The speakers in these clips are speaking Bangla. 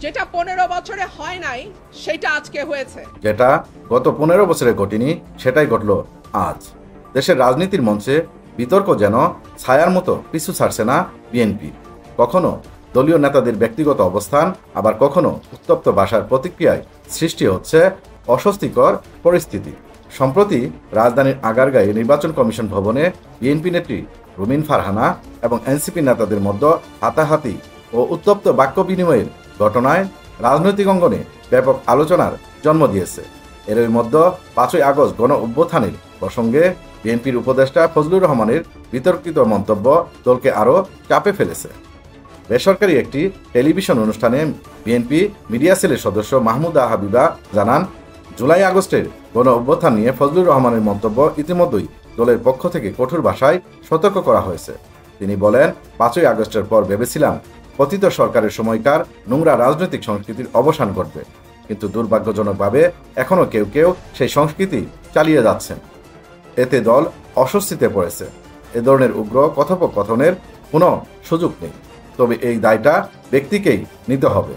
যেটা 15 বছরে হয় নাই সেটা আজকে হয়েছে। যেটা গত 15 বছরে ঘটেনি সেটাই ঘটল আজ। দেশের রাজনীতির মঞ্চে বিতর্ক যেন ছায়ার মতো পিছু ছাড়ছে না বিএনপি। কখনো দলীয় নেতাদের ব্যক্তিগত অবস্থান, আবার কখনো উত্তপ্ত ভাষার প্রতিক্রিয়ায় সৃষ্টি হচ্ছে অস্বস্তিকর পরিস্থিতি। সম্প্রতি রাজধানীর আগারগাঁয়ে নির্বাচন কমিশন ভবনে বিএনপি নেত্রী রুমিন ফারহানা এবং এনসিপি নেতাদের মধ্যে হাতাহাতি ও উত্তপ্ত বাক্য বিনিময়ের ঘটনায় রাজনৈতিক অঙ্গনে ব্যাপক আলোচনার জন্ম দিয়েছে। এরই মধ্যে 5ই আগস্ট গণ অভ্যুত্থানের প্রসঙ্গে বিএনপির উপদেষ্টা ফজলুর রহমানের বিতর্কিত মন্তব্য দলকে আরও চাপে ফেলেছে। বেসরকারি একটি টেলিভিশন অনুষ্ঠানে বিএনপি মিডিয়া সেলের সদস্য মাহমুদা হাবিবা জানান, জুলাই আগস্টের গণ অভ্যুত্থান নিয়ে ফজলুর রহমানের মন্তব্য ইতিমধ্যেই দলের পক্ষ থেকে কঠোর ভাষায় সতর্ক করা হয়েছে। তিনি বলেন, 5ই আগস্টের পর ভেবেছিলাম পতিত সরকারের সময়কার নোংরা রাজনৈতিক সংস্কৃতির অবসান ঘটবে, কিন্তু দুর্ভাগ্যজনকভাবে এখনও কেউ কেউ সেই সংস্কৃতি চালিয়ে যাচ্ছেন। এতে দল অস্বস্তিতে পড়েছে। এ ধরনের উগ্র কথোপকথনের কোনো সুযোগ নেই, তবে এই দায়টা ব্যক্তিকেই নিতে হবে।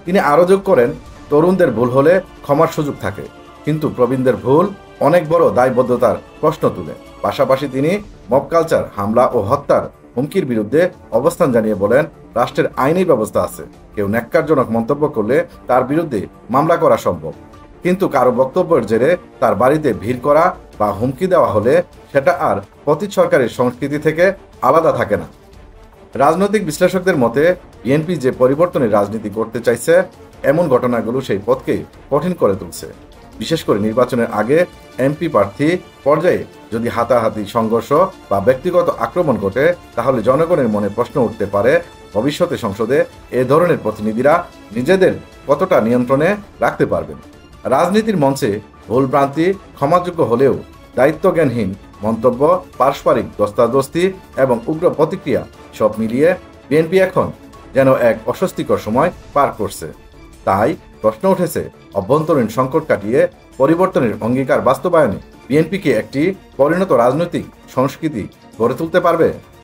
তিনি আরও যোগ করেন, তরুণদের ভুল হলে ক্ষমার সুযোগ থাকে, কিন্তু প্রবীণদের ভুল অনেক বড় দায়বদ্ধতার প্রশ্ন তুলে। পাশাপাশি তিনি মব কালচার, হামলা ও হত্যার হুমকির বিরুদ্ধে অবস্থান জানিয়ে বলেন, রাষ্ট্রের আইনি ব্যবস্থা আছে, কেউ ন্যাক্কারজনক মন্তব্য করলে তার বিরুদ্ধে মামলা করা সম্ভব, কিন্তু কারো বক্তব্যের জেরে তার বাড়িতে ভিড় করা বা হুমকি দেওয়া হলে সেটা আর পতিত সরকারের সংস্কৃতি থেকে আলাদা থাকে না। রাজনৈতিক বিশ্লেষকদের মতে বিএনপি যে পরিবর্তনের রাজনীতি করতে চাইছে, এমন ঘটনাগুলো সেই পথকে কঠিন করে তুলছে। বিশেষ করে নির্বাচনের আগে এমপি প্রার্থী পর্যায়ে যদি হাতাহাতি, সংঘর্ষ বা ব্যক্তিগত আক্রমণ ঘটে, তাহলে জনগণের মনে প্রশ্ন উঠতে পারে, ভবিষ্যতে সংসদে এ ধরনের প্রতিনিধিরা নিজেদের কতটা নিয়ন্ত্রণে রাখতে পারবেন। রাজনীতির মঞ্চে ভুলভ্রান্তি ক্ষমাযোগ্য হলেও দায়িত্বজ্ঞানহীন মন্তব্য, পারস্পরিক দস্তাদস্তি এবং উগ্র প্রতিক্রিয়া সব মিলিয়ে বিএনপি এখন যেন এক অস্বস্তিকর সময় পার করছে। তাই প্রশ্ন উঠেছে, অভ্যন্তরীণ সংকট কাটিয়ে পরিবর্তনের অঙ্গীকার বাস্তবায়নে বিএনপি কি একটি পরিণত রাজনৈতিক সংস্কৃতি গড়ে তুলতে পারবে?